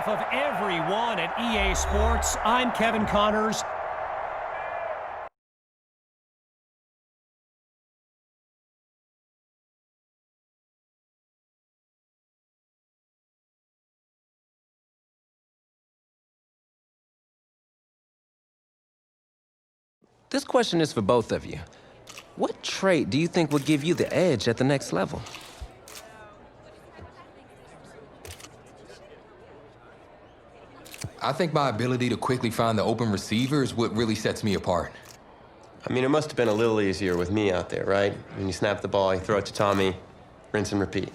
behalf of everyone at EA Sports, I'm Kevin Connors. This question is for both of you. What trait do you think will give you the edge at the next level? I think my ability to quickly find the open receiver is what really sets me apart. I mean, it must have been a little easier with me out there, right? When you snap the ball, you throw it to Tommy, rinse and repeat.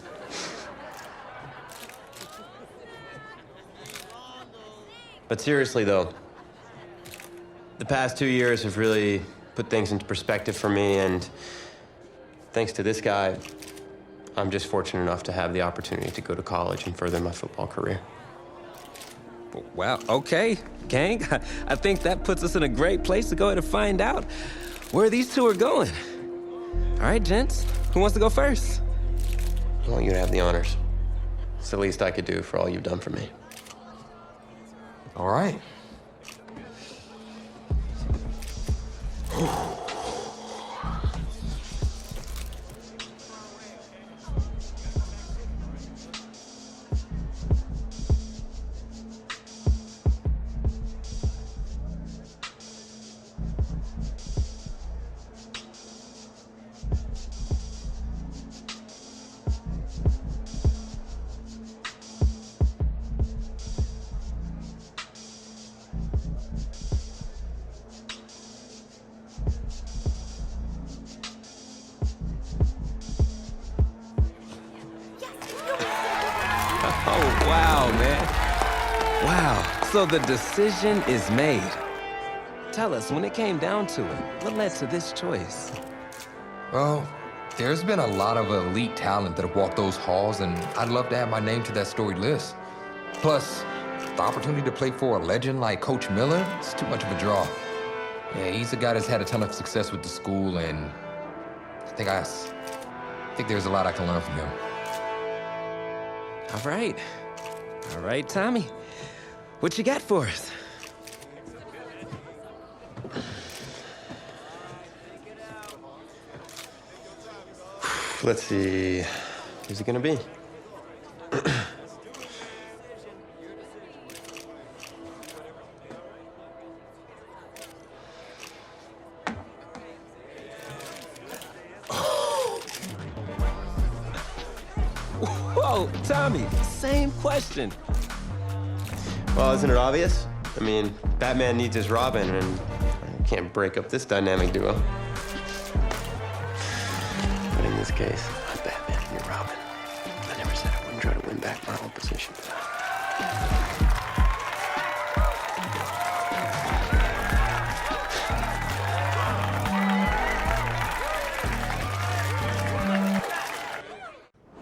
But seriously, though, the past 2 years have really put things into perspective for me, and thanks to this guy, I'm just fortunate enough to have the opportunity to go to college and further my football career. Well, okay, gang. I think that puts us in a great place to go ahead and find out where these two are going. All right, gents, who wants to go first? I want you to have the honors. It's the least I could do for all you've done for me. All right. Oh, wow, man. Wow. So the decision is made. Tell us, when it came down to it, what led to this choice? Well, there's been a lot of elite talent that have walked those halls, and I'd love to add my name to that storied list. Plus, the opportunity to play for a legend like Coach Miller is too much of a draw. Yeah, he's a guy that's had a ton of success with the school, and I think there's a lot I can learn from him. All right. All right, Tommy. What you got for us? Let's see, who's it gonna be? Whoa, Tommy, same question. Well, isn't it obvious? I mean, Batman needs his Robin, and I can't break up this dynamic duo. But in this case, I'm Batman and you're Robin. I never said I wouldn't try to win back my old position.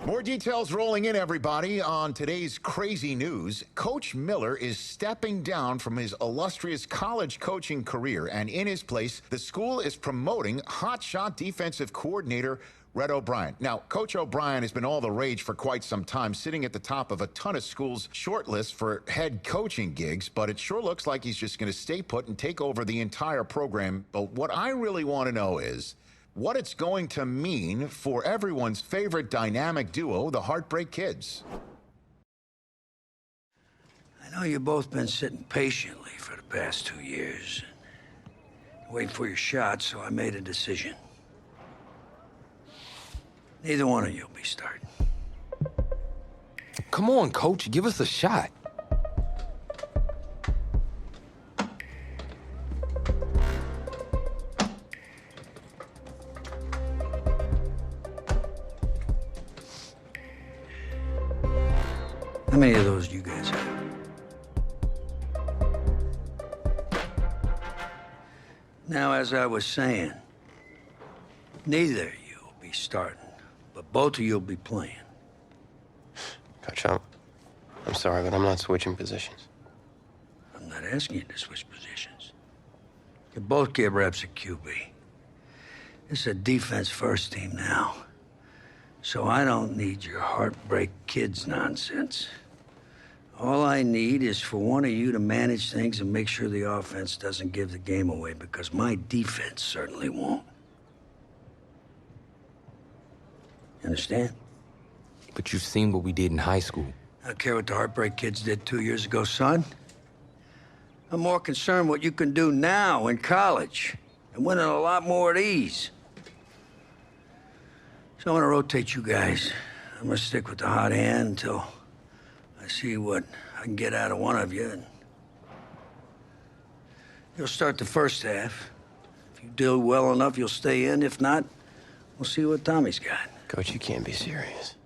More details rolling in, everybody. On today's crazy news, Coach Miller is stepping down from his illustrious college coaching career, and in his place, the school is promoting hotshot defensive coordinator Red O'Brien. Now, Coach O'Brien has been all the rage for quite some time, sitting at the top of a ton of schools' shortlists for head coaching gigs, but it sure looks like he's just going to stay put and take over the entire program. But what I really want to know is what it's going to mean for everyone's favorite dynamic duo, the Heartbreak Kids. I know you've both been sitting patiently for the past 2 years, waiting for your shot, so I made a decision. Neither one of you will be starting. Come on, Coach, give us a shot. How many of those do you guys have? Now, as I was saying, neither of you will be starting, but both of you will be playing. Coach, I'm sorry, but I'm not switching positions. I'm not asking you to switch positions. You both get reps at QB. This is a defense-first team now, so I don't need your Heartbreak Kids nonsense. All I need is for one of you to manage things and make sure the offense doesn't give the game away, because my defense certainly won't. Understand? But you've seen what we did in high school. I don't care what the Heartbreak Kids did 2 years ago, son. I'm more concerned what you can do now in college and winning a lot more at ease. So I'm gonna rotate you guys. I'm gonna stick with the hot hand until I see what I can get out of one of you. And you'll start the first half. If you do well enough, you'll stay in. If not, we'll see what Tommy's got. Coach, you can't be serious.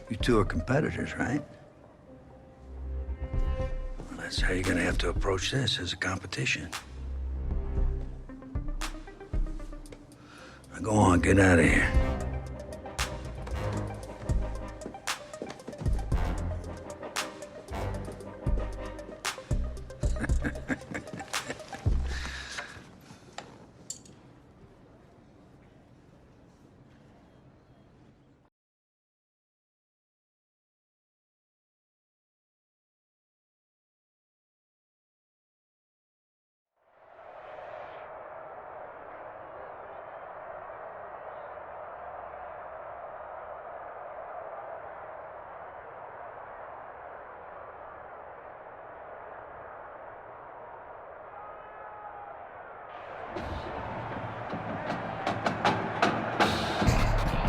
You two are competitors, right? Well, that's how you're gonna have to approach this, as a competition. Now go on, get out of here.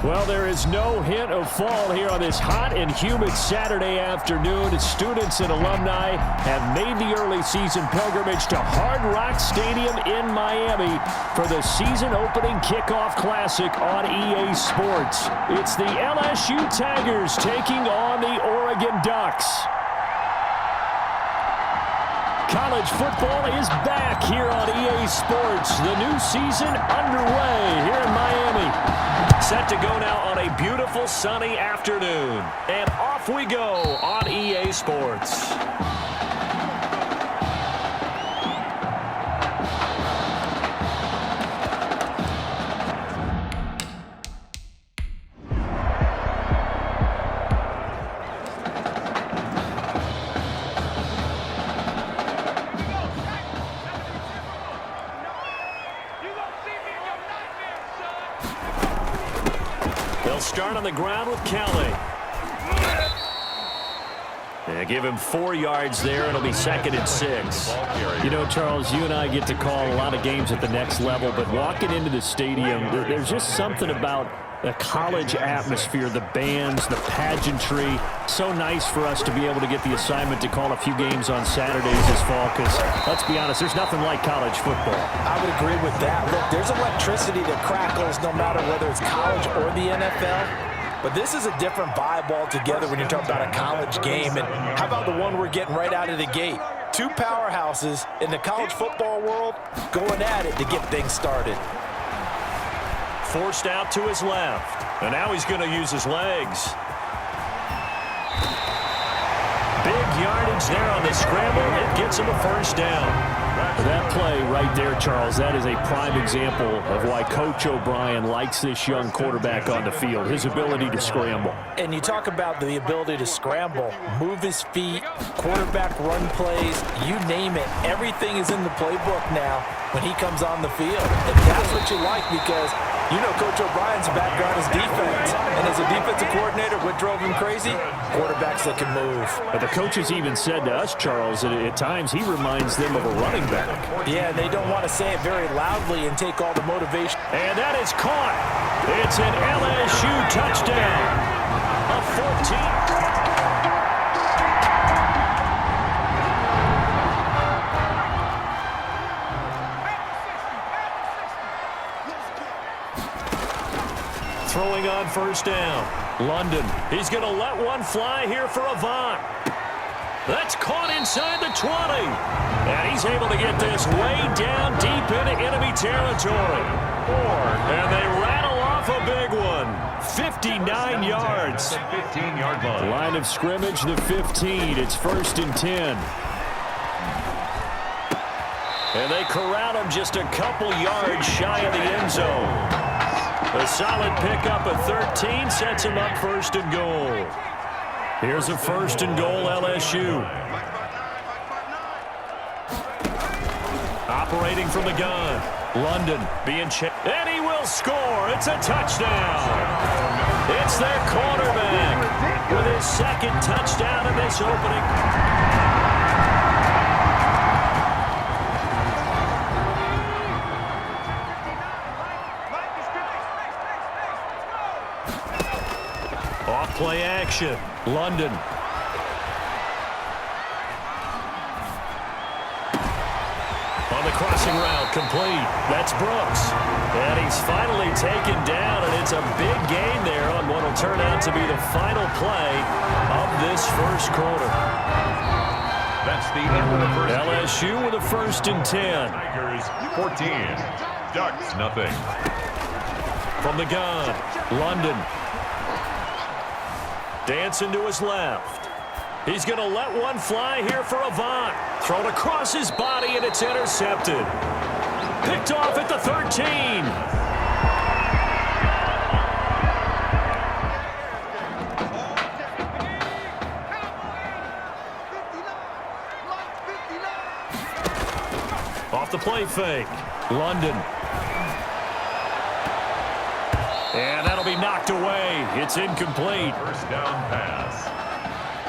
Well, there is no hint of fall here on this hot and humid Saturday afternoon. Students and alumni have made the early season pilgrimage to Hard Rock Stadium in Miami for the season opening kickoff classic on EA Sports. It's the LSU Tigers taking on the Oregon Ducks. College football is back here on EA Sports. The new season underway here in Miami. Set to go now on a beautiful sunny afternoon. And off we go on EA Sports. Start on the ground with Kelly. Yeah, give him 4 yards there. It'll be 2nd and 6. You know, Charles, you and I get to call a lot of games at the next level, but walking into the stadium, there's just something about the college atmosphere, the bands, the pageantry. So nice for us to be able to get the assignment to call a few games on Saturdays this fall, because let's be honest, there's nothing like college football. I would agree with that. Look, there's electricity that crackles no matter whether it's college or the NFL. But this is a different vibe altogether when you're talking about a college game. And how about the one we're getting right out of the gate? 2 powerhouses in the college football world going at it to get things started. Forced out to his left. And now he's going to use his legs. Big yardage there on the scramble. It gets him a first down. That play right there, Charles, that is a prime example of why Coach O'Brien likes this young quarterback on the field, his ability to scramble. And you talk about the ability to scramble, move his feet, quarterback run plays, you name it. Everything is in the playbook now when he comes on the field. And that's what you like, because you know Coach O'Brien's background is defense. And as a defensive coordinator, what drove him crazy? Quarterbacks that can move. But the coaches even said to us, Charles, that at times he reminds them of a running back. Yeah, they don't want to say it very loudly and take all the motivation. And that is caught. It's an LSU touchdown. A 14. Throwing on first down. London. He's going to let one fly here for Avant. That's caught inside the 20. And he's able to get this way down deep into enemy territory. And they rattle off a big one. 59 yards. 15-yard line. Line of scrimmage, the 15. It's 1st and 10. And they corral him just a couple yards shy of the end zone. A solid pickup at 13 sets him up 1st and goal. Here's a 1st and goal, LSU. Operating from the gun. London being checked. And he will score. It's a touchdown. It's their quarterback with his 2nd touchdown in this opening. Off play action. London. On the crossing route, complete. That's Brooks. And he's finally taken down, and it's a big gain there on what will turn out to be the final play of this 1st quarter. That's the end of the first. LSU with a 1st and 10. Tigers 14, Ducks nothing. From the gun, London. Dancing to his left. He's going to let one fly here for Avant. Thrown across his body, and it's intercepted. Picked off at the 13. Off the play fake. London. And that'll be knocked away. It's incomplete. First down pass.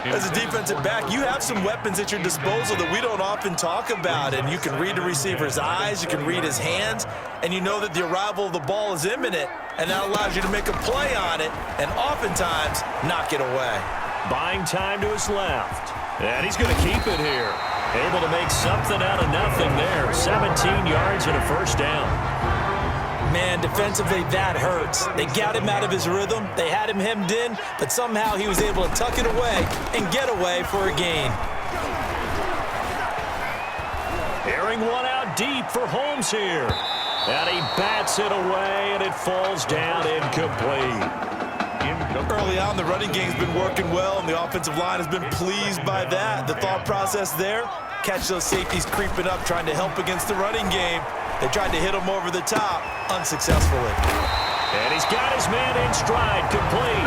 As a defensive back, you have some weapons at your disposal that we don't often talk about, and you can read the receiver's eyes, you can read his hands, and you know that the arrival of the ball is imminent, and that allows you to make a play on it and oftentimes knock it away. Buying time to his left. And he's going to keep it here. Able to make something out of nothing there. 17 yards and a 1st down. Man, defensively, that hurts. They got him out of his rhythm. They had him hemmed in, but somehow he was able to tuck it away and get away for a gain. Airing one out deep for Holmes here. And he bats it away, and it falls down incomplete. Early on, the running game's been working well, and the offensive line has been pleased by that. The thought process there, catch those safeties creeping up, trying to help against the running game. They tried to hit him over the top, unsuccessfully. And he's got his man in stride, complete.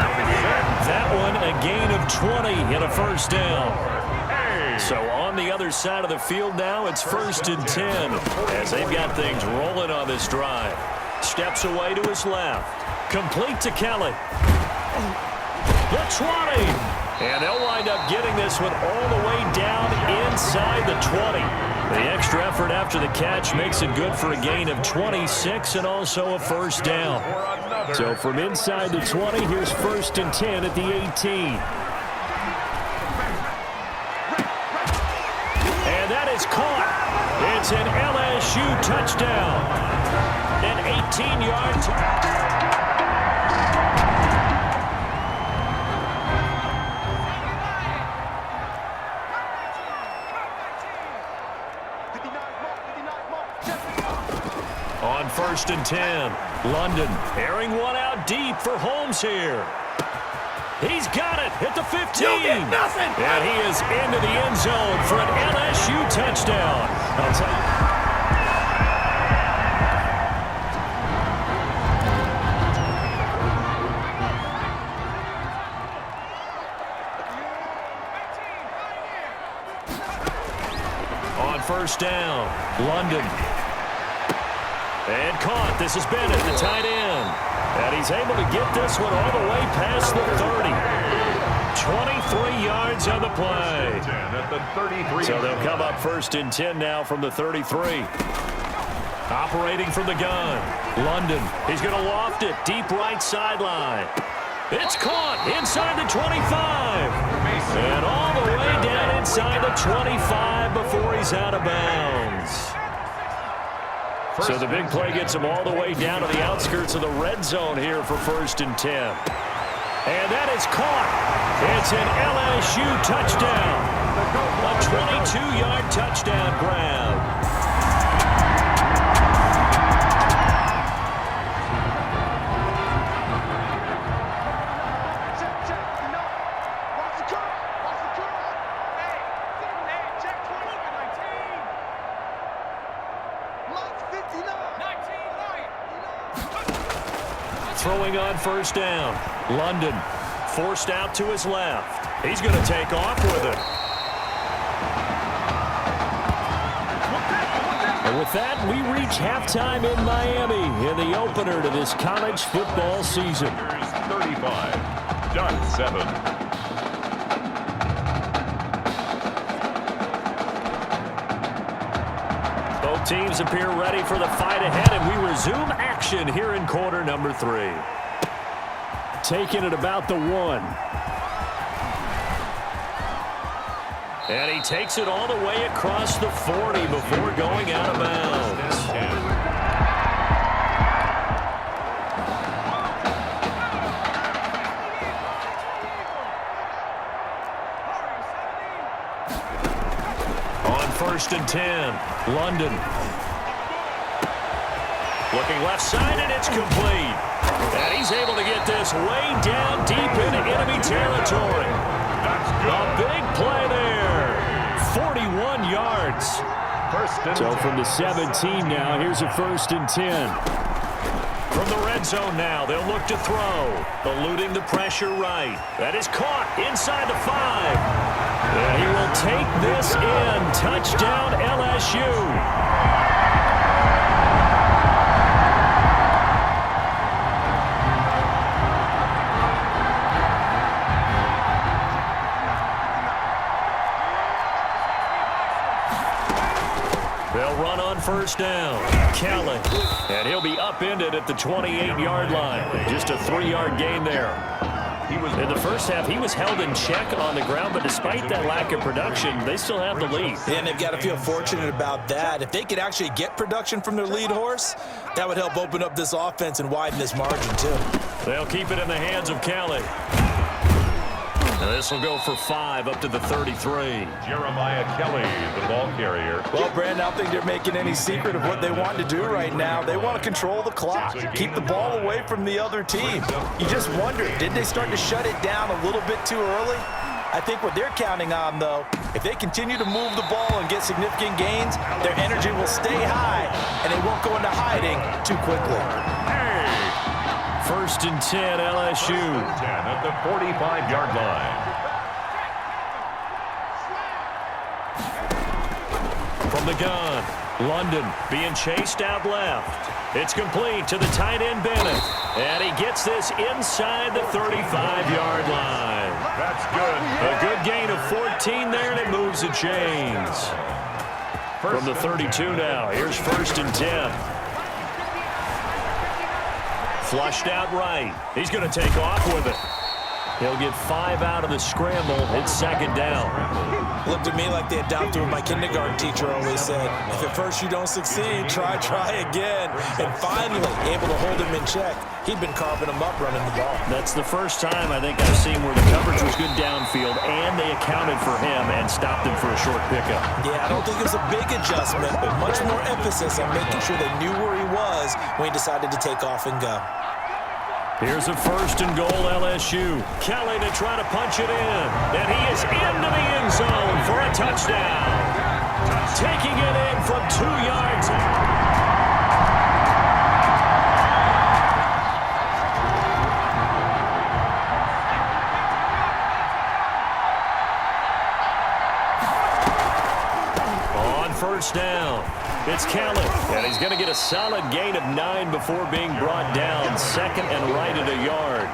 That one, a gain of 20 and a 1st down. So on the other side of the field now, it's 1st and 10 as they've got things rolling on this drive. Steps away to his left. Complete to Kelly. The 20. And they'll wind up getting this one all the way down inside the 20. The extra effort after the catch makes it good for a gain of 26 and also a 1st down. So from inside the 20, here's 1st and 10 at the 18. And that is caught. It's an LSU touchdown. An 18-yard On 1st and 10, London airing one out deep for Holmes here. He's got it at the 15. And he is into the end zone for an LSU touchdown. I'll tell you. On 1st down, London. And caught. This is Bennett, the tight end. And he's able to get this one all the way past the 30. 23 yards on the play. So they'll come up 1st and 10 now from the 33. Operating from the gun. London. He's going to loft it. Deep right sideline. It's caught inside the 25. And all the way down inside the 25 before he's out of bounds. So the big play gets him all the way down to the outskirts of the red zone here for 1st and 10. And that is caught. It's an LSU touchdown. A 22-yard touchdown grab. Throwing on 1st down. London forced out to his left. He's going to take off with it. And with that, we reach halftime in Miami in the opener to this college football season. 35, Duck 7. Both teams appear ready for the fight ahead, and we resume action here in quarter number 3. Taking it about the 1. And he takes it all the way across the 40 before going out of bounds. On 1st and 10, London. Looking left side, and it's complete. And he's able to get this way down deep into enemy territory. A big play there. 41 yards. So from the 17 now, here's a 1st and 10. From the red zone now, they'll look to throw. Eluding the pressure right. That is caught inside the 5. And he will take this in. Touchdown LSU. They'll run on 1st down. Kelly. And he'll be upended at the 28-yard line. Just a 3-yard gain there. In the first half, he was held in check on the ground, but despite that lack of production, they still have the lead. Yeah, and they've got to feel fortunate about that. If they could actually get production from their lead horse, that would help open up this offense and widen this margin, too. They'll keep it in the hands of Kelly. Now this will go for 5 up to the 33. Jeremiah Kelly, the ball carrier. Well, Brandon, I don't think they're making any secret of what they want to do right now. They want to control the clock, keep the ball away from the other team. You just wonder, did they start to shut it down a little bit too early? I think what they're counting on, though, if they continue to move the ball and get significant gains, their energy will stay high, and they won't go into hiding too quickly. 1st and 10, LSU. 10 at the 45-yard line. From the gun, London being chased out left. It's complete to the tight end Bennett. And he gets this inside the 35-yard line. That's good. A good gain of 14 there, and it moves the chains. From the 32 now, here's 1st and 10. Flushed out right. He's going to take off with it. He'll get 5 out of the scramble. It's 2nd down. Looked at me like the adopter of my kindergarten teacher always said, if at first you don't succeed, try again. And finally, able to hold him in check. He'd been carving him up running the ball. That's the first time I think I've seen where the coverage was good downfield, and they accounted for him and stopped him for a short pickup. Yeah, I don't think it was a big adjustment, but much more emphasis on making sure they knew where he was when he decided to take off and go. Here's a 1st and goal, LSU. Kelly to try to punch it in. And he is into the end zone for a touchdown. Taking it in from 2 yards out. On 1st down. It's Kelly, and he's going to get a solid gain of 9 before being brought down. 2nd and right at a yard.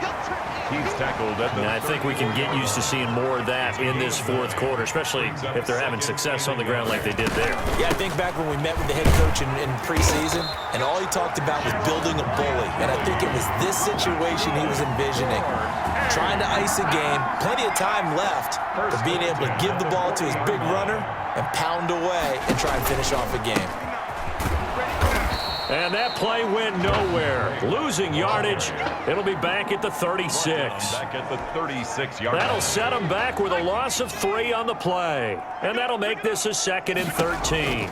He's tackled at the... And I think we can get used to seeing more of that in this 4th quarter, especially if they're having success on the ground like they did there. Yeah, I think back when we met with the head coach in preseason, and all he talked about was building a bully. And I think it was this situation he was envisioning. Trying to ice a game, plenty of time left, but being able to give the ball to his big runner and pound away and try and finish off a game. And that play went nowhere. Losing yardage. It'll be back at the 36. Back at the 36-yard line. That'll set him back with a loss of 3 on the play. And that'll make this a 2nd and 13.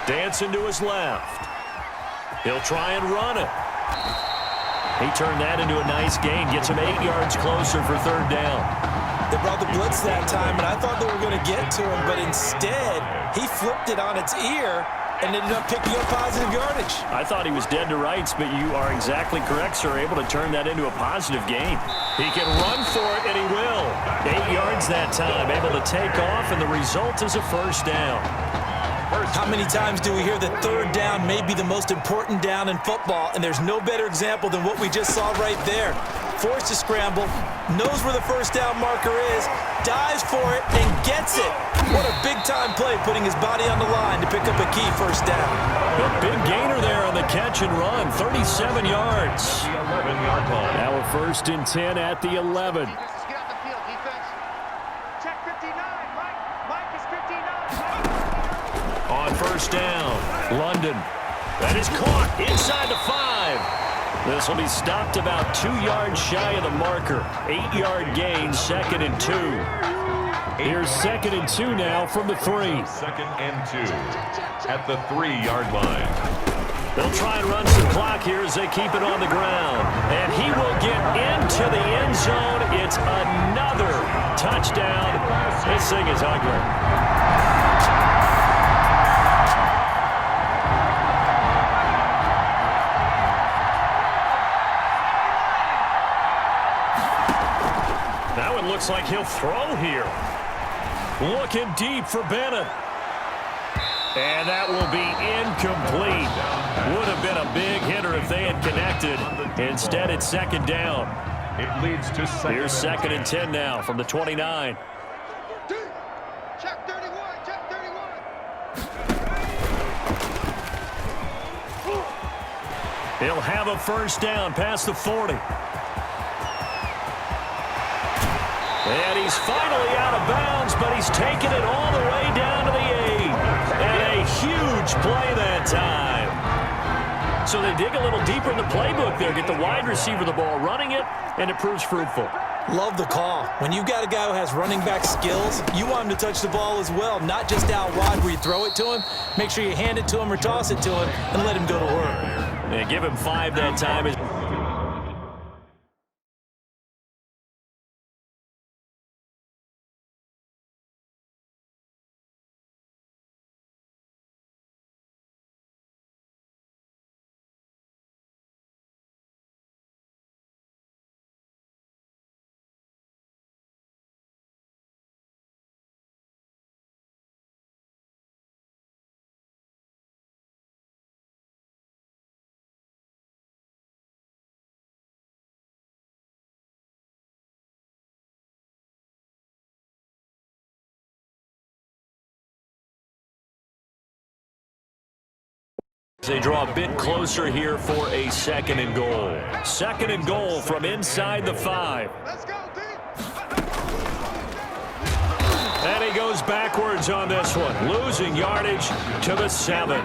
Dancing to his left. He'll try and run it. He turned that into a nice gain. Gets him 8 yards closer for 3rd down. They brought the blitz that time, and I thought they were going to get to him, but instead, he flipped it on its ear and ended up picking up positive yardage. I thought he was dead to rights, but you are exactly correct, sir. Able to turn that into a positive gain. He can run for it, and he will. 8 yards that time. Able to take off, and the result is a first down. How many times do we hear that third down may be the most important down in football, and there's no better example than what we just saw right there. Forced to scramble, knows where the first down marker is, dives for it, and gets it. What a big-time play, putting his body on the line to pick up a key first down. A big gainer there on the catch and run, 37 yards. The 11-yard line. Now a 1st and 10 at the 11. Get out the field, defense. Check 59, Mike is 59. On first down, London. That is caught inside the 5. This will be stopped about 2 yards shy of the marker. 8-yard gain, 2nd and 2. Here's 2nd and 2 now from the 3. 2nd and 2 at the 3-yard line. They'll try and run some clock here as they keep it on the ground. And he will get into the end zone. It's another touchdown. This thing is ugly. That one looks like he'll throw here. Looking deep for Bennett. And that will be incomplete. Would have been a big hitter if they had connected. Instead, it's 2nd down. It leads to 2nd. Here's 2nd and 10 now from the 29. Check 31, check 31. He'll have a first down past the 40. And he's finally out of bounds, but he's taken it all the way down to the 8. And a huge play that time. So they dig a little deeper in the playbook there, get the wide receiver the ball, running it, and it proves fruitful. Love the call. When you've got a guy who has running back skills, you want him to touch the ball as well, not just out wide where you throw it to him. Make sure you hand it to him or toss it to him and let him go to work. And give him 5 that time. They draw a bit closer here for a 2nd and goal. 2nd and goal from inside the 5. Let's go, D. And he goes backwards on this one, losing yardage to the 7.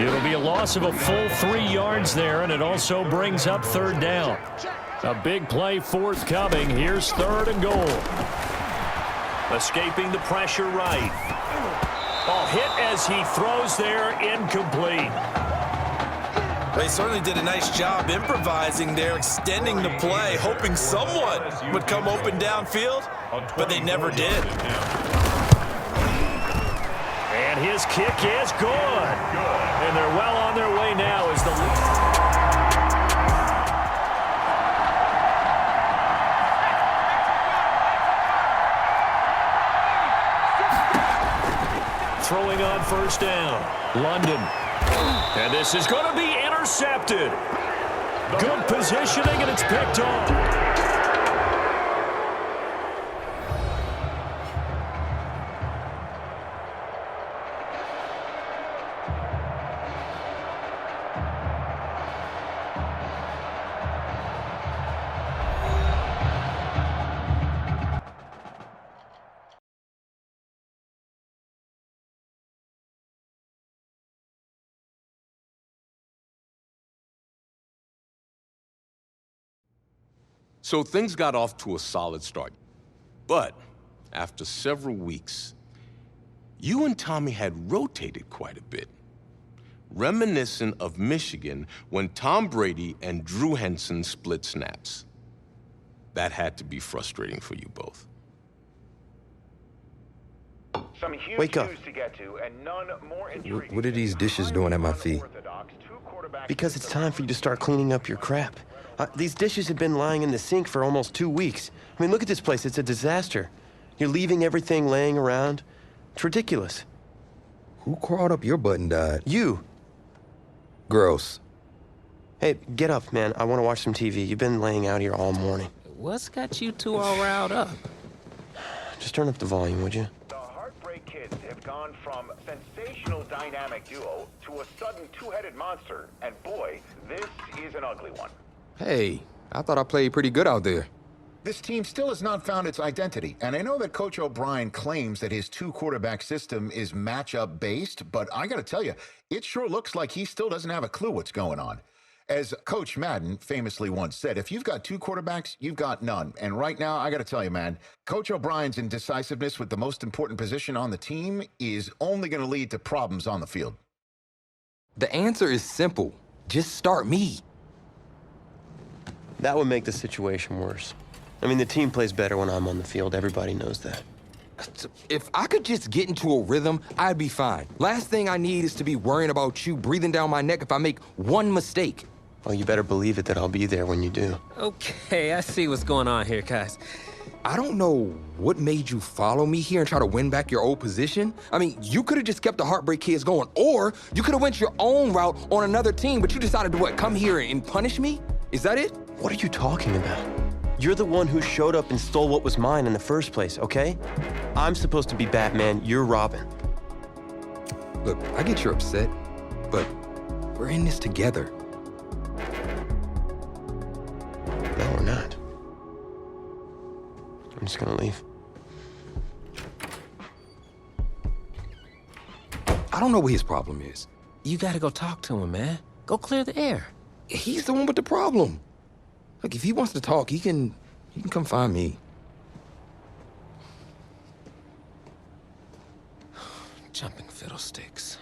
It'll be a loss of a full 3 yards there, and it also brings up 3rd down. A big play forthcoming. Here's 3rd and goal. Escaping the pressure right. Ball hit as he throws there, incomplete. They certainly did a nice job improvising there, extending the play, hoping someone would come open downfield, but they never did. And his kick is good. And they're well on their way now as the... Throwing on first down, London. And this is going to be intercepted. Good positioning, and it's picked off. So things got off to a solid start. But after several weeks, you and Tommy had rotated quite a bit, reminiscent of Michigan when Tom Brady and Drew Henson split snaps. That had to be frustrating for you both. Some huge Wake up. news to get to, and none more intriguing. What are these dishes doing at my feet? Because it's time for you to start cleaning up your crap. These dishes have been lying in the sink for almost 2 weeks. I mean, look at this place. It's a disaster. You're leaving everything laying around. It's ridiculous. Who crawled up your butt and died? You. Gross. Hey, get up, man. I want to watch some TV. You've been laying out here all morning. What's got you two all riled up? Just turn up the volume, would you? The Heartbreak Kids have gone from sensational dynamic duo to a sudden two-headed monster, and boy, this is an ugly one. Hey, I thought I played pretty good out there. This team still has not found its identity, and I know that Coach O'Brien claims that his two-quarterback system is matchup-based, but I gotta tell you, it sure looks like he still doesn't have a clue what's going on. As Coach Madden famously once said, if you've got two quarterbacks, you've got none. And right now, I gotta tell you, man, Coach O'Brien's indecisiveness with the most important position on the team is only gonna lead to problems on the field. The answer is simple. Just start me. That would make the situation worse. I mean, the team plays better when I'm on the field. Everybody knows that. If I could just get into a rhythm, I'd be fine. Last thing I need is to be worrying about you breathing down my neck if I make one mistake. Well, you better believe it that I'll be there when you do. Okay, I see what's going on here, guys. I don't know what made you follow me here and try to win back your old position. I mean, you could have just kept the Heartbreak Kids going, or you could have went your own route on another team, but you decided to what, come here and punish me? Is that it? What are you talking about? You're the one who showed up and stole what was mine in the first place, okay? I'm supposed to be Batman, you're Robin. Look, I get you're upset, but we're in this together. No, we're not. I'm just gonna leave. I don't know what his problem is. You gotta go talk to him, man. Go clear the air. He's the one with the problem. Look, if he wants to talk, he can come find me. Jumping fiddlesticks.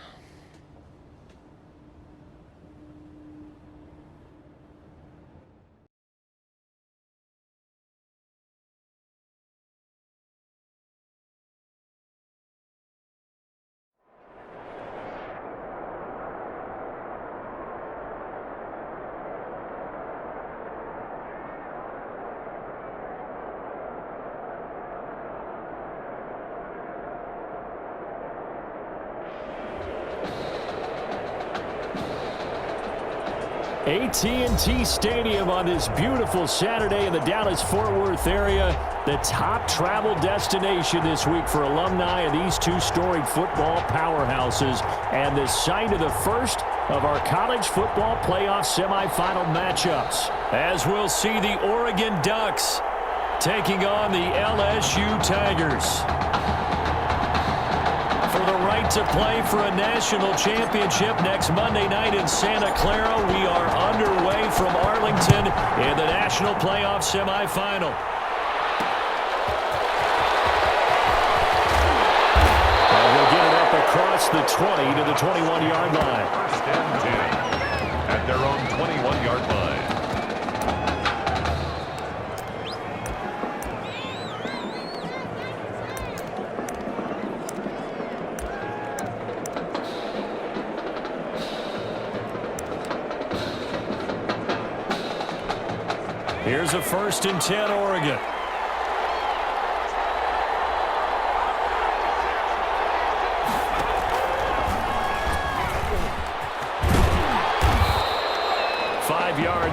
AT&T Stadium on this beautiful Saturday in the Dallas-Fort Worth area. The top travel destination this week for alumni of these two storied football powerhouses, and the site of the first of our college football playoff semifinal matchups, as we'll see the Oregon Ducks taking on the LSU Tigers. For the right to play for a national championship next Monday night in Santa Clara, we are underway from Arlington in the national playoff semifinal. And we'll get it up across the 20 to the 21-yard line. First and 10 at their own 21-yard line. Here's a first and 10, Oregon.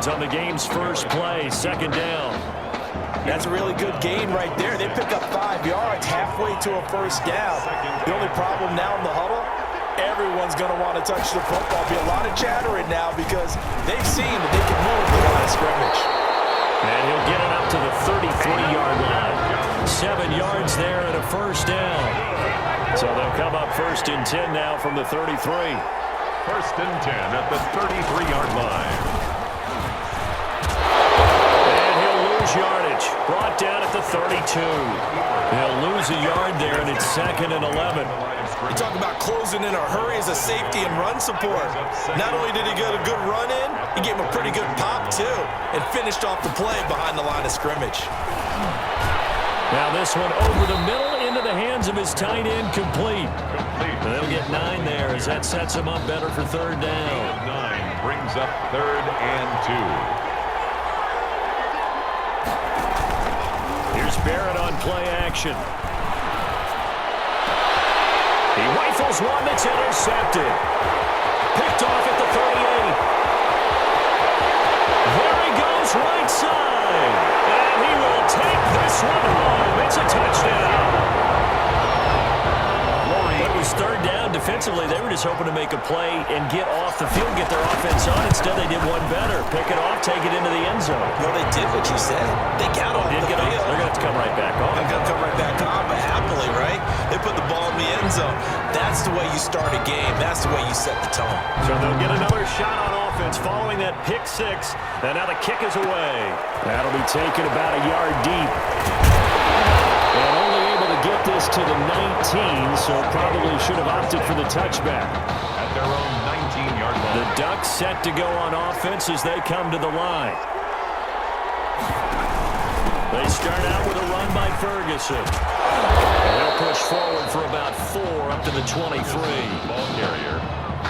On the game's first play, second down. That's a really good gain right there. They pick up 5 yards halfway to a first down. The only problem now in the huddle, everyone's going to want to touch the football. Be a lot of chattering now because they've seen that they can move the line of scrimmage. And he'll get it up to the 33-yard line. 7 yards there and a first down. So they'll come up first and 10 now from the 33. First and 10 at the 33-yard line. Yardage brought down at the 32. They'll lose a yard there, and it's second and 11. You talk about closing in a hurry as a safety and run support. Not only did he get a good run in, he gave him a pretty good pop too, and finished off the play behind the line of scrimmage. Now this one over the middle into the the hands of his tight end complete. They'll get 9 there as that sets him up better for third down. 9 brings up 3rd and 2. Here's Barrett on play action. He rifles one that's intercepted. Picked off at the 38. There he goes right side. And he will take this one home. It's a touchdown. It was third down. Defensively, they were just hoping to make a play and get off the field, get their offense on. Instead, they did one better. Pick it off, take it into the end zone. Well, they did what you said. They got off the field. They're going to have to come right back on. They're going to come right back on, but happily, right? They put the ball in the end zone. That's the way you start a game. That's the way you set the tone. So they'll get another shot on offense following that pick 6. And now the kick is away. That'll be taken about a yard deep. And only able to get this to the 19, so probably should have opted for the touchback. At their own 19-yard line. The Ducks set to go on offense as they come to the line. They start out with a run by Ferguson. And they'll push forward for about 4 up to the 23. Ball carrier.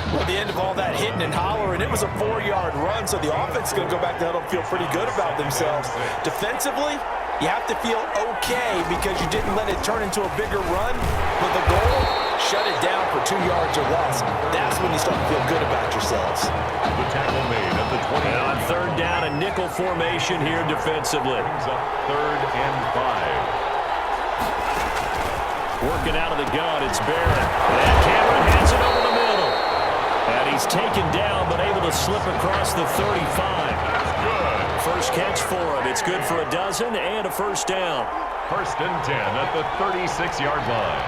Well, at the end of all that hitting and hollering, it was a 4-yard run, so the offense is going to go back to huddle and feel pretty good about themselves. Defensively, you have to feel okay because you didn't let it turn into a bigger run. But the goal, shut it down for 2 yards or less. That's when you start to feel good about yourselves. The tackle made at the 20. And on third down, a nickel formation here defensively. Brings up 3rd and 5. Working out of the gun, it's Barrett. And Cameron hands it over the middle. And he's taken down, but able to slip across the 35. First catch for him. It's good for a dozen and a first down. 1st and 10 at the 36-yard line.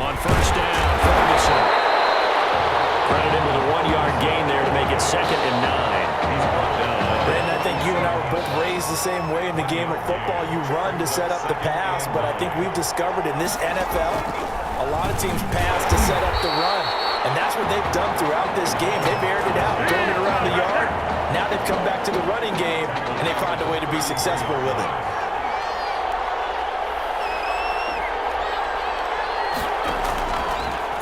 On first down, Ferguson. Credited with a 1-yard gain there to make it 2nd and 9. He's brought down. And I think you and I were both raised the same way in the game of football. You run to set up the pass, but I think we've discovered in this NFL, a lot of teams pass to set up the run. And that's what they've done throughout this game. They've aired it out, turned it around the yard. Now they've come back to the running game, and they find a way to be successful with it.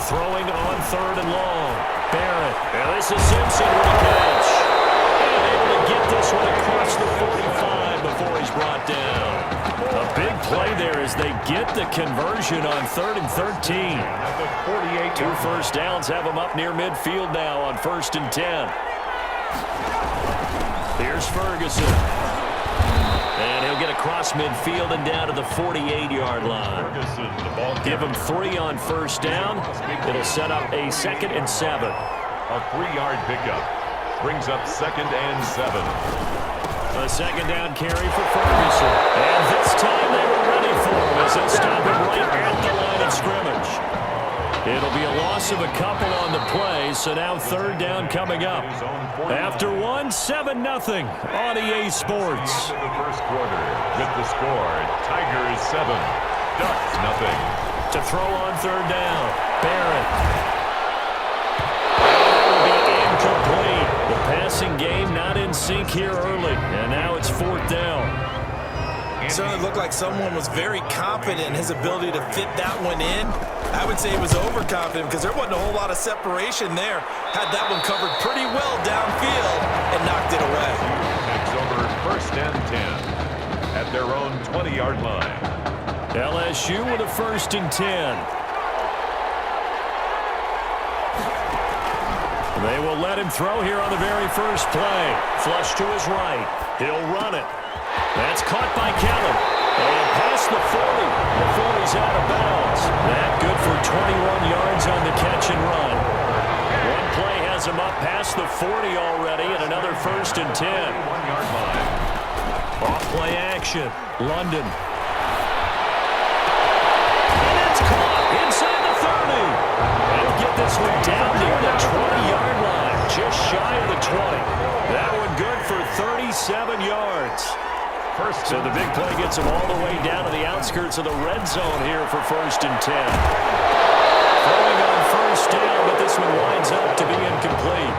Throwing on 3rd and long. Barrett. And this is Simpson with a catch. And able to get this one across the 45 before he's brought down. A big play there as they get the conversion on 3rd and 13. At the 48. 2 first downs have them up near midfield now on 1st and 10. Here's Ferguson. And he'll get across midfield and down to the 48-yard line. Ferguson, the ball Give him 3 on first down. It'll set up a 2nd and 7. A 3-yard pickup. Brings up 2nd and 7. A 2nd down carry for Ferguson. And this time they were ready for him as they stop him right at the line of scrimmage. It'll be a loss of a couple on the play, so now 3rd down coming up. After 1, 7-0 on EA Sports. The first quarter with the score, Tigers 7, Ducks nothing. To throw on 3rd down, Barrett. That will be incomplete. The passing game not in sync here early, and now it's 4th down. It certainly looked like someone was very confident in his ability to fit that one in. I would say he was overconfident because there wasn't a whole lot of separation there. Had that one covered pretty well downfield and knocked it away. Takes over 1st and 10 at their own 20-yard line. LSU with a 1st and 10. They will let him throw here on the very first play. Flush to his right. He'll run it. That's caught by Kellen. And past the 40 before he's out of bounds. That good for 21 yards on the catch and run. One play has him up past the 40 already, and another 1st and 10. 1-yard line. Off play action. London. And it's caught inside the 30. They'll get this one down near the 20-yard line. Just shy of the 20. That one good for 37 yards. So the big play gets him all the way down to the outskirts of the red zone here for 1st and 10. Throwing on 1st down, but this one winds up to be incomplete.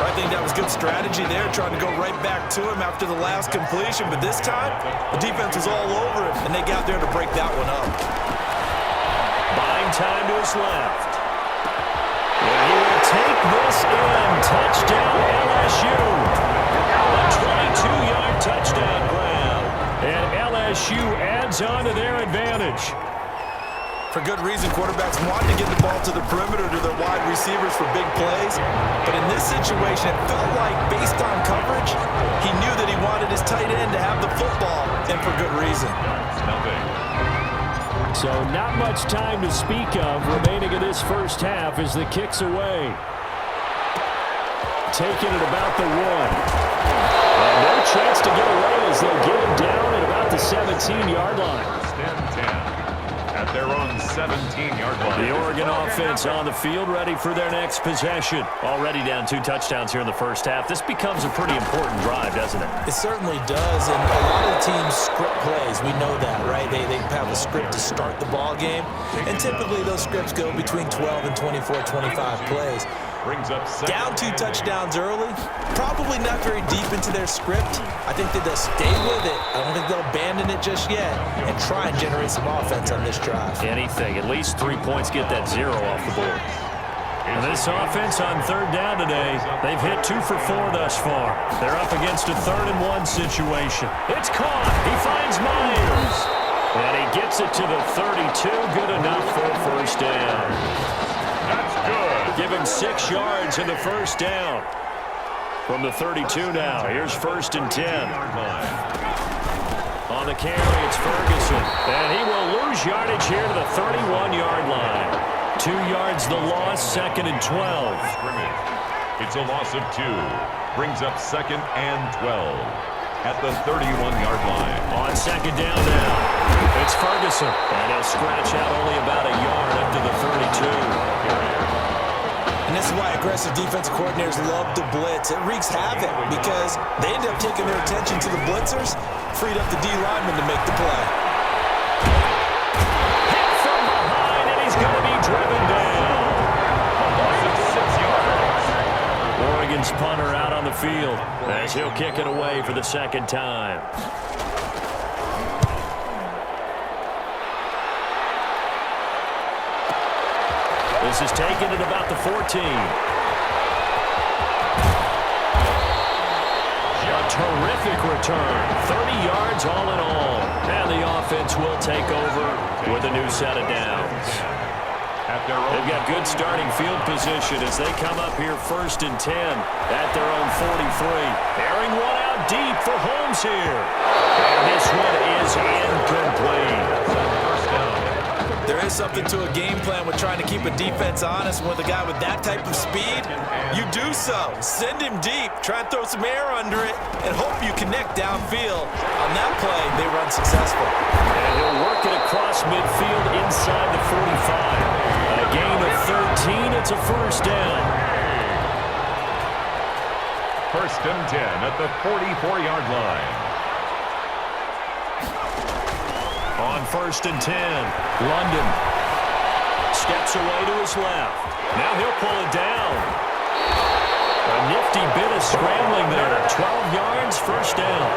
I think that was good strategy there, trying to go right back to him after the last completion. But this time, the defense was all over him, and they got there to break that one up. Buying time to his left. And he will take this in. Touchdown, LSU. A 22-yard touchdown grab. And LSU adds on to their advantage. For good reason, quarterbacks want to get the ball to the perimeter to their wide receivers for big plays. But in this situation, it felt like, based on coverage, he knew that he wanted his tight end to have the football, and for good reason. So not much time to speak of remaining in this first half as the kick's away. Taking it about the 1. And no chance to get away as they'll get him down at about the 17-yard line. First and 10 at their own 17-yard line. The Oregon offense on the field, ready for their next possession. Already down 2 touchdowns here in the first half. This becomes a pretty important drive, doesn't it? It certainly does, and a lot of teams script plays. We know that, right? They have a script to start the ball game, and typically those scripts go between 12 and 24, 25 plays. Brings up down 2 touchdowns early, probably not very deep into their script. I think that they'll stay with it. I don't think they'll abandon it just yet and try and generate some offense on this drive. Anything, at least 3 points, get that 0 off the board. And this offense on 3rd down today, they've hit 2 for 4 thus far. They're up against a 3rd and 1 situation. It's caught. He finds Myers. And he gets it to the 32. Good enough for a first down. That's good. Give him 6 yards in the first down. From the 32 now, here's 1st and 10. On the carry, it's Ferguson. And he will lose yardage here to the 31-yard line. 2 yards the loss, 2nd and 12. It's a loss of 2. Brings up 2nd and 12 at the 31-yard line. On 2nd down now, it's Ferguson. And he'll scratch out only about a yard up to the 32. And this is why aggressive defensive coordinators love to blitz. It wreaks havoc because they end up taking their attention to the blitzers, freed up the D lineman to make the play. Hit from behind, and he's going to be driven down. A loss of 6 yards. Oregon's punter out on the field as he'll kick it away for the 2nd time. This is taken at about the 14. A terrific return. 30 yards all in all. And the offense will take over with a new set of downs. They've got good starting field position as they come up here 1st and 10 at their own 43. Airing one out deep for Holmes here. And this one is incomplete. There is something to a game plan with trying to keep a defense honest. With a guy with that type of speed, you do so. Send him deep, try and throw some air under it, and hope you connect downfield. On that play, they run successful. And he'll work it across midfield inside the 45. A gain of 13, it's a first down. 1st and 10 at the 44-yard line. On 1st and 10, London steps away to his left. Now he'll pull it down. A nifty bit of scrambling there. 12 yards, first down.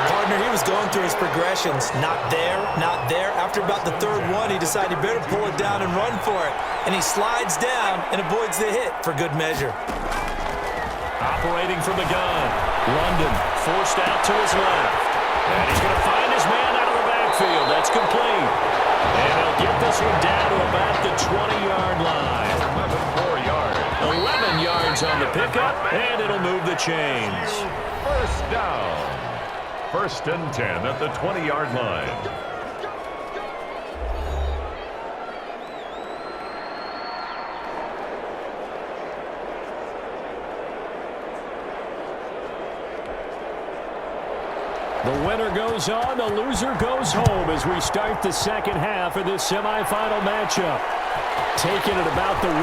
Partner, he was going through his progressions. Not there, not there. After about the 3rd one, he decided he better pull it down and run for it. And he slides down and avoids the hit for good measure. Operating from the gun. London forced out to his left. And he's going to find his man out of the backfield. That's complete. And he'll get this one down to about the 20-yard line. 11 yards on the pickup, and it'll move the chains. First down. 1st and 10 at the 20-yard line. The winner goes on, the loser goes home as we start the 2nd half of this semifinal matchup. Taking it about the 1.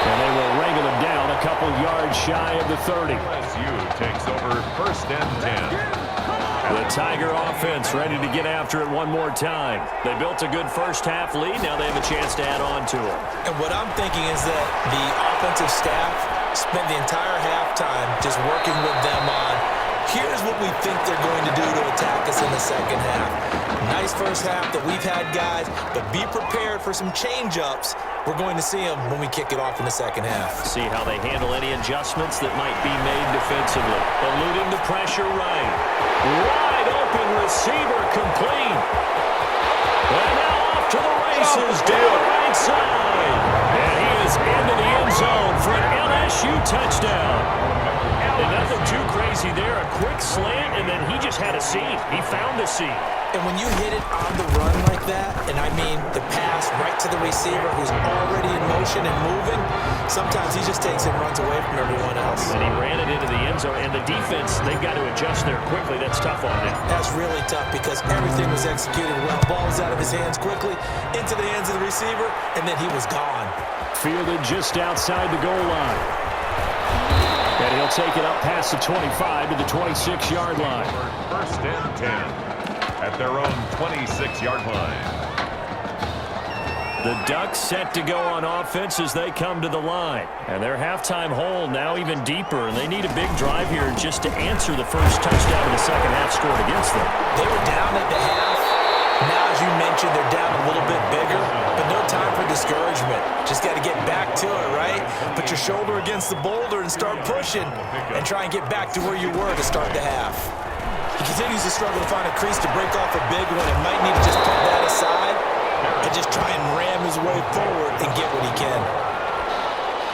And they will wrangle him down a couple yards shy of the 30. LSU takes over 1st and 10 The Tiger offense ready to get after it one more time. They built a good first-half lead. Now they have a chance to add on to it. And what I'm thinking is that the offensive staff spent the entire halftime just working with them on, here's what we think they're going to do to attack us in the second half. Nice first half that we've had, guys, but be prepared for some change-ups. We're going to see them when we kick it off in the second half. See how they handle any adjustments that might be made defensively. Eluding the pressure right. Wide open receiver complete. And now off to the races down right side. And he is into the end zone for an LSU touchdown. And nothing too crazy there. A quick slant, and then he just had a seam. He found a seam. And when you hit it on the run like that, and I mean the pass right to the receiver who's already in motion and moving, sometimes he just takes it and runs away from everyone else. And he ran it into the end zone, and the defense, they've got to adjust there quickly. That's tough on them. That's really tough because everything was executed well. Ball was out of his hands quickly, into the hands of the receiver, and then he was gone. Fielded just outside the goal line. And he'll take it up past the 25 to the 26-yard line. First and 10 at their own 26-yard line. The Ducks set to go on offense as they come to the line. And their halftime hole now even deeper. And they need a big drive here just to answer the first touchdown of the second half scored against them. They were down at the half. Now, as you mentioned, they're down a little bit bigger, but no time for discouragement. Just got to get back to it, right? Put your shoulder against the boulder and start pushing and try and get back to where you were to start the half. He continues to struggle to find a crease to break off a big one and might need to just put that aside and just try and ram his way forward and get what he can.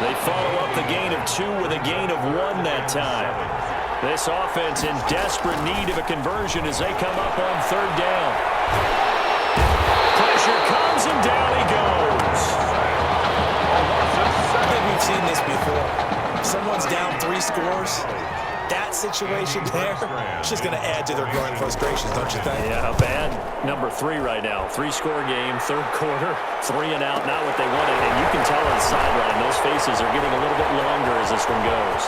They follow up the gain of 2 with a gain of 1 that time. This offense in desperate need of a conversion as they come up on third down. Pressure comes and down he goes. I think we've seen this before. Someone's down 3 scores. That situation there, it's just going to add to their growing frustrations, don't you think? Yeah, bad number 3 right now. 3-score game, third quarter, 3 and out, not what they wanted. And you can tell on the sideline, those faces are getting a little bit longer as this one goes.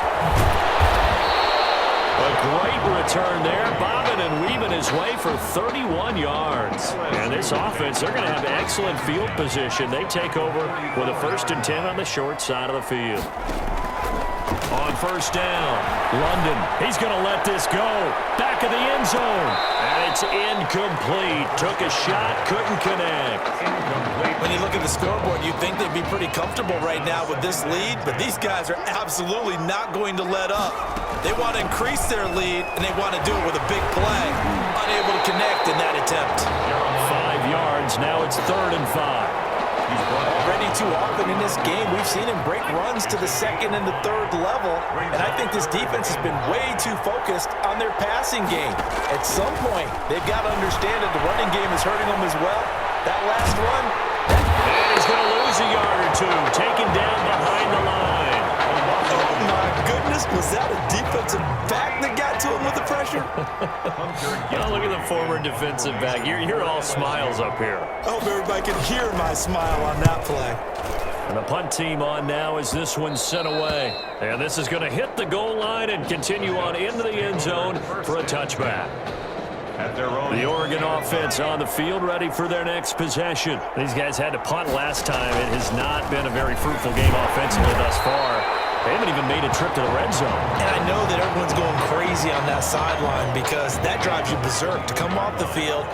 A great return there, bobbing and weaving his way for 31 yards. And this offense, they're going to have excellent field position. They take over with a 1st and 10 on the short side of the field. On first down, London, he's going to let this go. Back of the end zone, and it's incomplete. Took a shot, couldn't connect. When you look at the scoreboard, you'd think they'd be pretty comfortable right now with this lead, but these guys are absolutely not going to let up. They want to increase their lead, and they want to do it with a big play. Unable to connect in that attempt. 5 yards, now it's 3rd and 5. Already too often in this game, we've seen him break runs to the 2nd and the 3rd level, and I think this defense has been way too focused on their passing game. At some point, they've got to understand that the running game is hurting them as well. That last run, and he's going to lose a yard or 2, taken down behind the line. Oh my goodness, was that a defensive back that got to him with the pressure? Oh, look at the former defensive back. You're all smiles up here. I hope everybody can hear my smile on that play. And the punt team on now as this one's sent away. And this is going to hit the goal line and continue on into the end zone for a touchback. The Oregon offense on the field ready for their next possession. These guys had to punt last time. It has not been a very fruitful game offensively thus far. They haven't even made a trip to the red zone. And I know that everyone's going crazy on that sideline because that drives you berserk to come off the field,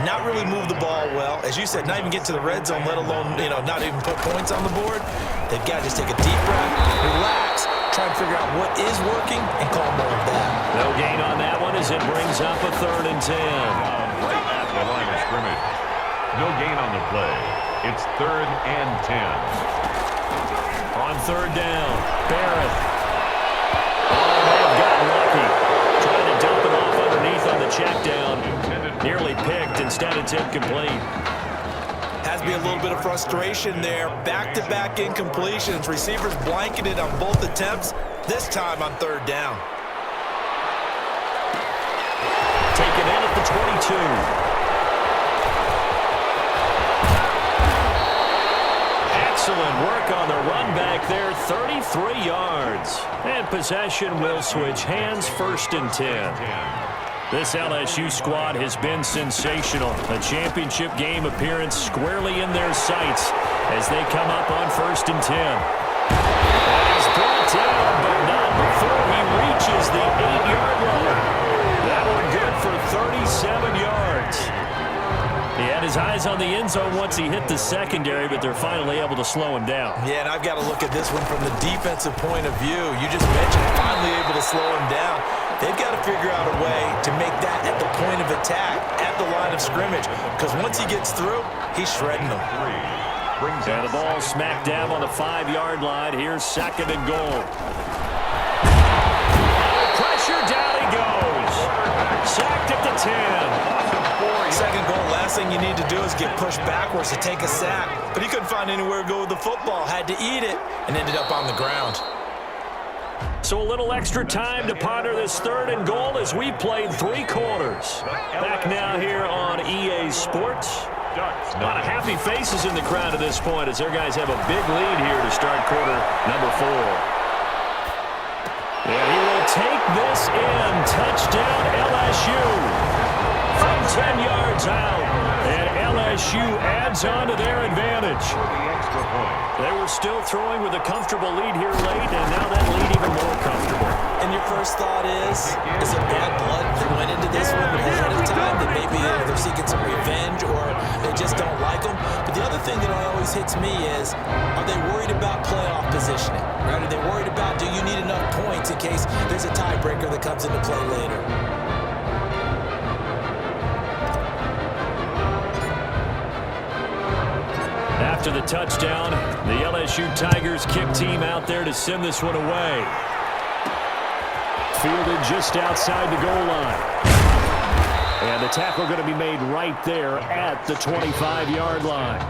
not really move the ball well. As you said, not even get to the red zone, let alone, not even put points on the board. They've got to just take a deep breath, relax, try and figure out what is working, and call more of that. No gain on that one as it brings up a 3rd and 10. Right at the line of scrimmage. No gain on the play. It's 3rd and 10. On 3rd down, Barrett. Oh, they've gotten lucky. Trying to dump it off underneath on the check down. Nearly picked. Instead, it's incomplete. Has to be a little bit of frustration there. Back-to-back incompletions. Receivers blanketed on both attempts, this time on 3rd down. Taken in at the 22. Excellent work on the run back there, 33 yards. And possession will switch hands, 1st and 10. This LSU squad has been sensational. A championship game appearance squarely in their sights as they come up on 1st and 10. And he's brought down, but not before he reaches the 8-yard line. That one good for 37 yards. He had his eyes on the end zone once he hit the secondary, but they're finally able to slow him down. Yeah, and I've got to look at this one from the defensive point of view. You just mentioned finally able to slow him down. They've got to figure out a way to make that at the point of attack, at the line of scrimmage, because once he gets through, he's shredding them. And the ball smack dab on the 5-yard line. Here's 2nd and goal. Pressure, down he goes. Sacked at the 10. 2nd goal, last thing you need to do is get pushed backwards to take a sack. But he couldn't find anywhere to go with the football, had to eat it, and ended up on the ground. So a little extra time to ponder this 3rd and goal as we played 3 quarters. Back now here on EA Sports. A lot of happy faces in the crowd at this point as their guys have a big lead here to start quarter number 4. And he will take this in. Touchdown LSU. From 10 yards out, and LSU adds on to their advantage. They were still throwing with a comfortable lead here late, and now that lead even more comfortable. And your first thought is it bad blood that went into this one ahead of time, that maybe they're seeking some revenge or they just don't like them? But the other thing that always hits me is, are they worried about playoff positioning? Right? Are they worried about, do you need enough points in case there's a tiebreaker that comes into play later? After the touchdown, the LSU Tigers kick team out there to send this one away. Fielded just outside the goal line. And the tackle going to be made right there at the 25-yard line.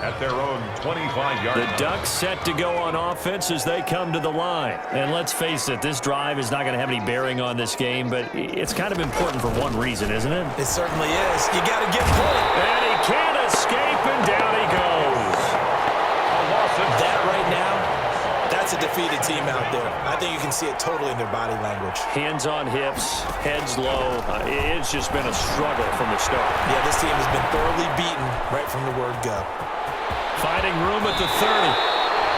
At their own 25-yard line. The Ducks set to go on offense as they come to the line. And let's face it, this drive is not going to have any bearing on this game, but it's kind of important for one reason, isn't it? It certainly is. You got to get points. And he can't escape, and down he goes. That right now, that's a defeated team out there. I think you can see it totally in their body language. Hands on hips, heads low. It's just been a struggle from the start. Yeah, this team has been thoroughly beaten right from the word go. Finding room at the 30.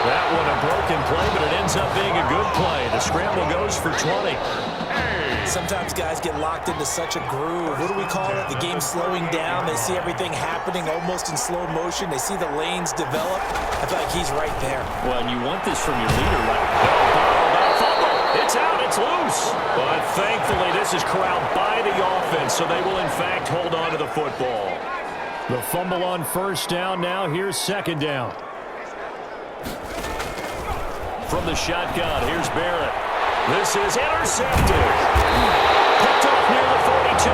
That one a broken play, but it ends up being a good play. The scramble goes for 20. Sometimes guys get locked into such a groove. What do we call it? The game slowing down. They see everything happening almost in slow motion. They see the lanes develop. I feel like he's right there. Well, and you want this from your leader, right? Fumble. It's out. It's loose. But thankfully, this is corralled by the offense, so they will, in fact, hold on to the football. The fumble on 1st down. Now here's 2nd down. From the shotgun, here's Barrett. This is intercepted. Picked off near the 42.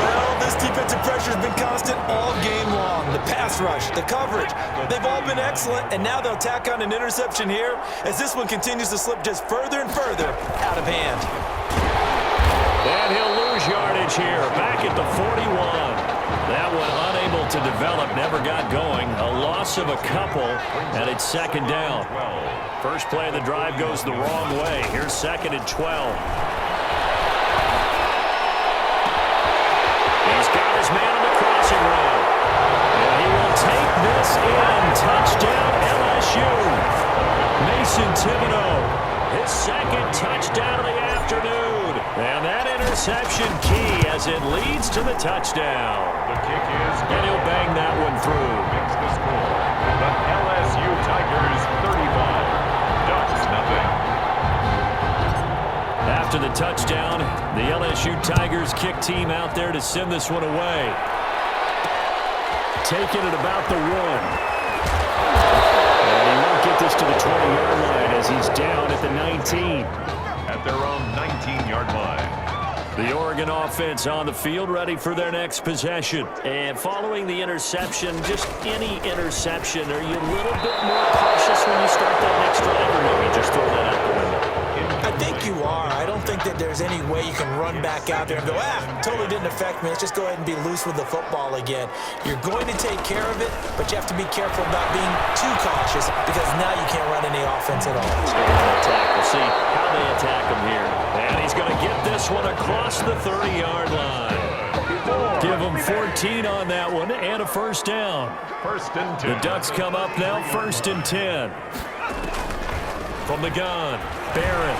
Well, this defensive pressure has been constant all game long. The pass rush, the coverage, they've all been excellent, and now they'll tack on an interception here as this one continues to slip just further and further out of hand. And he'll lose yardage here, back at the 41. That one unable to develop, never got going. A loss of a couple, and it's 2nd down. First play of the drive goes the wrong way. Here's 2nd and 12. He's got his man on the crossing route. And he will take this in. Touchdown LSU. Mason Thibodeau, his 2nd touchdown of the afternoon. And that interception key as it leads to the touchdown. The kick is good. And he'll bang that one through. Makes the score. The LSU Tigers 35. Ducks nothing. After the touchdown, the LSU Tigers kick team out there to send this one away. Taking it about the 1. And he won't get this to the 20-yard line as he's down at the 19. At their own 19-yard line. The Oregon offense on the field, ready for their next possession. And following the interception, just any interception, are you a little bit more cautious when you start that next drive, or maybe just throw that out the window? I think you are. I don't think that there's any way you can run back out there and go, totally didn't affect me. Let's just go ahead and be loose with the football again. You're going to take care of it, but you have to be careful about being too cautious because now you can't run any offense at all. Let's go ahead and attack. We'll see how they attack them here. across the 30-yard line. Give them 14 on that one and a first down. First and 10. The Ducks come up now, first and 10. From the gun, Barrett.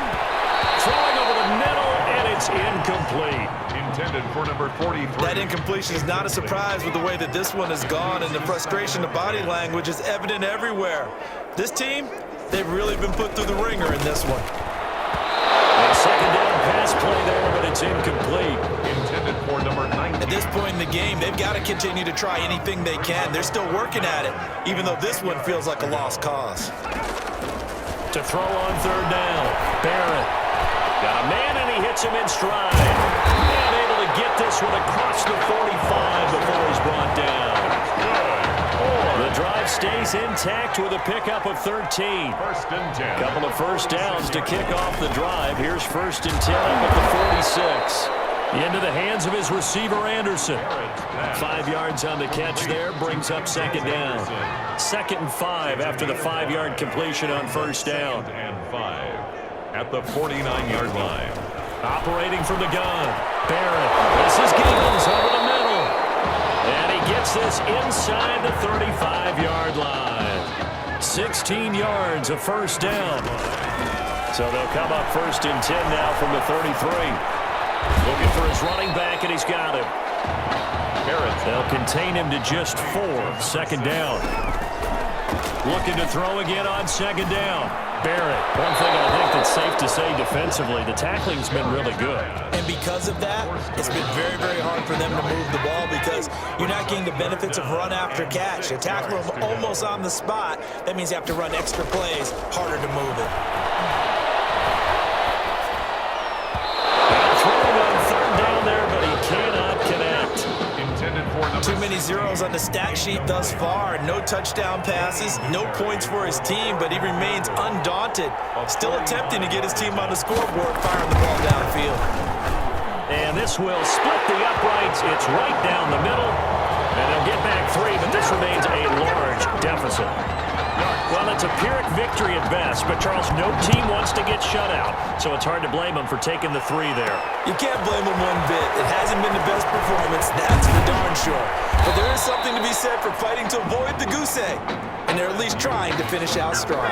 Throwing over the middle, and it's incomplete. Intended for number 43. That incompletion is not a surprise with the way that this one has gone, and the frustration of body language is evident everywhere. This team, they've really been put through the ringer in this one. A second down pass play there, but it's incomplete. Intended for number 19. At this point in the game, they've got to continue to try anything they can. They're still working at it, even though this one feels like a lost cause. To throw on third down, Barrett. Got a man, and he hits him in stride. And able to get this one across the 45 before he's brought down. The drive stays intact with a pickup of 13. First and 10. Couple of first downs to kick off the drive. Here's first and 10 up at the 46. Into the hands of his receiver, Anderson. 5 yards on the catch there, brings up second down. 2nd and 5 after the 5-yard completion on first down. And 5 at the 49-yard line. Operating from the gun, Barrett. This is Giggins over the middle. And he gets this inside the 35-yard line. 16 yards of first down. So they'll come up first and 10 now from the 33. Looking for his running back, and he's got him. They'll contain him to just 4. Second down. Looking to throw again on second down. Barrett. One thing I think that's safe to say defensively, the tackling's been really good. And because of that, it's been very, very hard for them to move the ball because you're not getting the benefits of run after catch. You tackle them almost on the spot. That means you have to run extra plays, harder to move it. Too many zeros on the stat sheet thus far. No touchdown passes, no points for his team, but he remains undaunted. Still attempting to get his team on the scoreboard, firing the ball downfield. And this will split the uprights. It's right down the middle. And they'll get back 3, but this remains a large deficit. Well, it's a Pyrrhic victory at best, but Charles, no team wants to get shut out, so it's hard to blame them for taking the 3 there. You can't blame them one bit. It hasn't been the best performance, that's for darn sure. But there is something to be said for fighting to avoid the goose egg, and they're at least trying to finish out strong.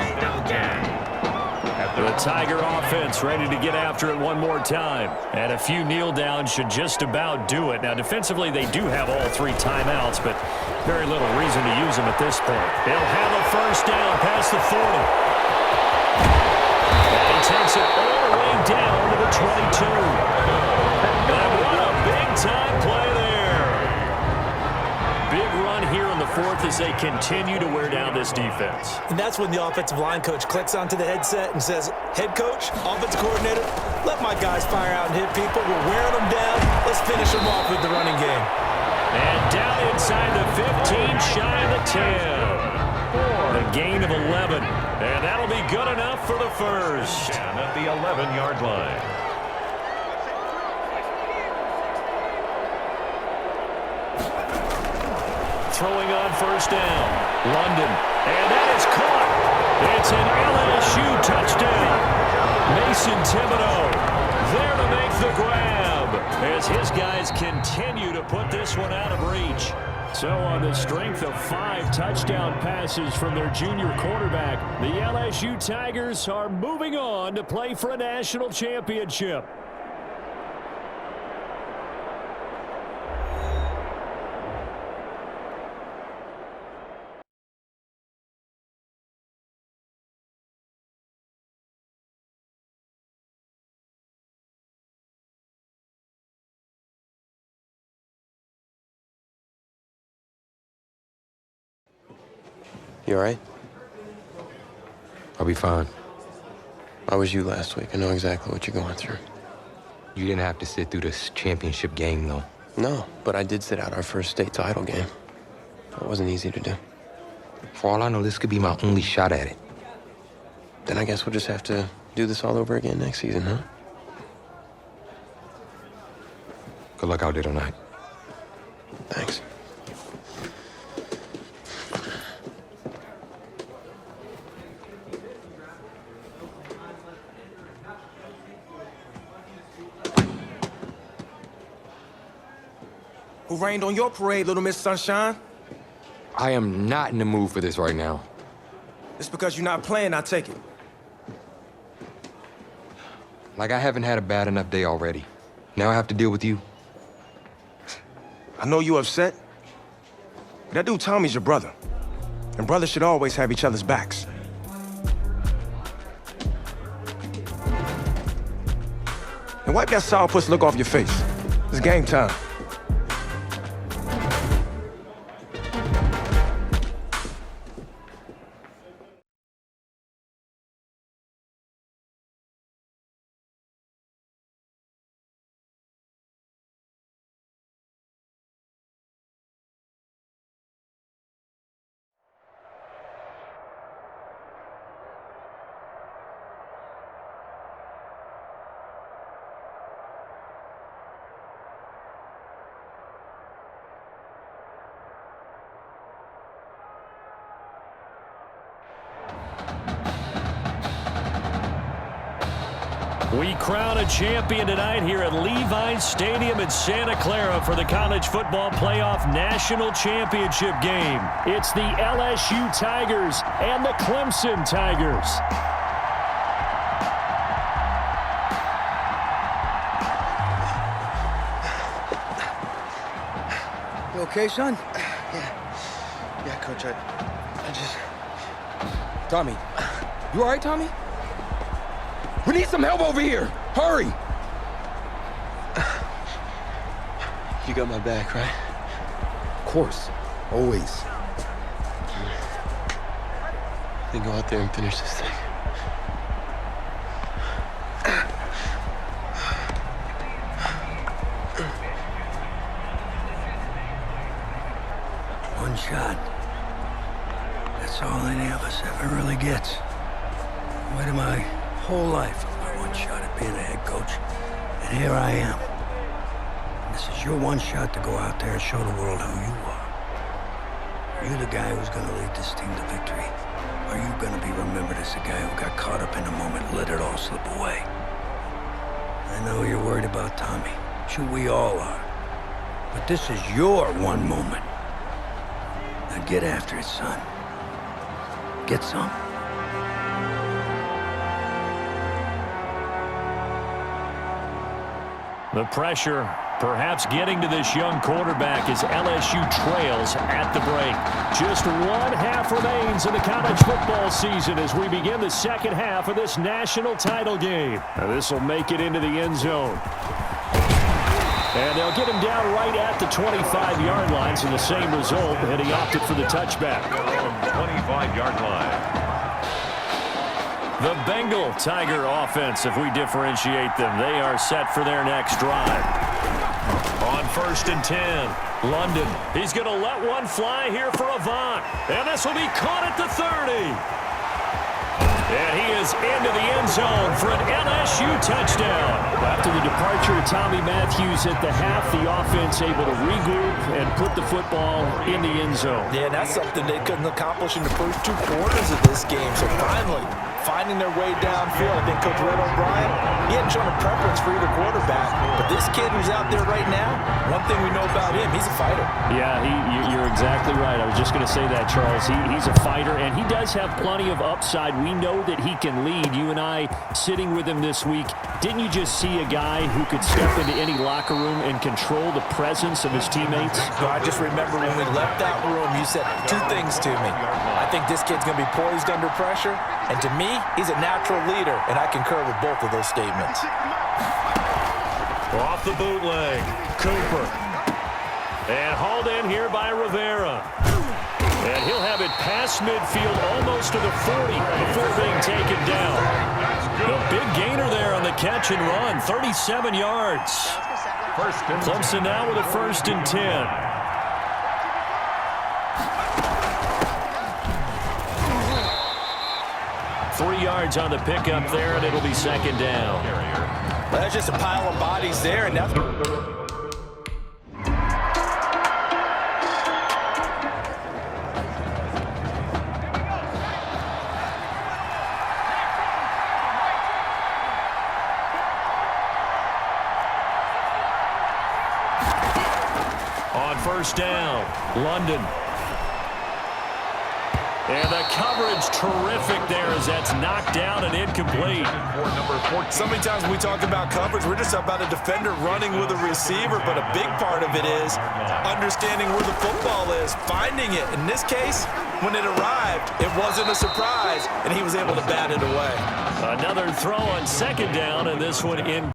The Tiger offense ready to get after it one more time. And a few kneel downs should just about do it. Now, defensively, they do have all 3 timeouts, but very little reason to use them at this point. They'll have a first down past the 40. And he takes it all the way down to the 22. And what a big-time play there. Big run here in the 4th as they continue to wear down this defense. And that's when the offensive line coach clicks onto the headset and says, head coach, offensive coordinator, let my guys fire out and hit people. We're wearing them down. Let's finish them off with the running game. And down inside the 15, shy of the 10. A gain of 11. And that'll be good enough for the first. And at the 11-yard line. Throwing on first down. London. And that is caught. It's an LSU touchdown. Mason Thibodeau there to make the grab as his guys continue to put this one out of reach. So on the strength of 5 touchdown passes from their junior quarterback, the LSU Tigers are moving on to play for a national championship. You all right? I'll be fine. I was you last week. I know exactly what you're going through. You didn't have to sit through this championship game, though. No, but I did sit out our first state title game. It wasn't easy to do. For all I know, this could be my only shot at it. Then I guess we'll just have to do this all over again next season, huh? Good luck out there tonight. Thanks. Who rained on your parade, Little Miss Sunshine? I am not in the mood for this right now. It's because you're not playing, I take it. Like I haven't had a bad enough day already. Now I have to deal with you. I know you upset. But that dude Tommy's your brother. And brothers should always have each other's backs. And wipe that sourpuss look off your face. It's game time. We crown a champion tonight here at Levi's Stadium in Santa Clara for the College Football Playoff National Championship game. It's the LSU Tigers and the Clemson Tigers. You okay, son? Yeah, Coach, I just... Tommy, you all right, Tommy? We need some help over here. Hurry. You got my back, right? Of course. Always. Then go out there and finish this thing. One shot. That's all any of us ever really gets. I waited my whole life for my one shot at being a head coach. And here I am. And this is your one shot to go out there and show the world who you are. Are you the guy who's going to lead this team to victory? Or are you going to be remembered as the guy who got caught up in the moment and let it all slip away? I know you're worried about Tommy. Sure, we all are. But this is your one moment. Now get after it, son. Get some. The pressure perhaps getting to this young quarterback as LSU trails at the break. Just one half remains in the college football season as we begin the second half of this national title game. Now this will make it into the end zone. And they'll get him down right at the 25-yard line, so the same result, and he opted for the touchback. 25-yard line. The Bengal Tiger offense, if we differentiate them, they are set for their next drive. On 1st and 10, London. He's going to let one fly here for Avant. And this will be caught at the 30. And he is into the end zone for an LSU touchdown. After the departure of Tommy Matthews at the half, the offense able to regroup and put the football in the end zone. Yeah, that's something they couldn't accomplish in the first 2 quarters of this game. So finally, finding their way downfield. I think Coach Red O'Brien, he hadn't shown a preference for either quarterback. But this kid who's out there right now, one thing we know about him, he's a fighter. Yeah, you're exactly right. I was just going to say that, Charles. He's a fighter, and he does have plenty of upside. We know that he can lead. You and I sitting with him this week, didn't you just see a guy who could step into any locker room and control the presence of his teammates? No, I just remember when we left that room, you said 2 things to me. I think this kid's going to be poised under pressure, and to me, he's a natural leader, and I concur with both of those statements. Off the bootleg, Cooper. And hauled in here by Rivera. And he'll have it past midfield, almost to the 40 before being taken down. The big gainer there on the catch and run, 37 yards. Clemson now with a 1st and 10. Three yards on the pickup there, and it'll be 2nd down. Well, that's just a pile of bodies there, and that's... On first down. London. And the coverage terrific there as that's knocked down and incomplete. So many times when we talk about coverage, we're just about a defender running with a receiver, but a big part of it is understanding where the football is, finding it. In this case, when it arrived, it wasn't a surprise, and he was able to bat it away. Another throw on second down, and this one in.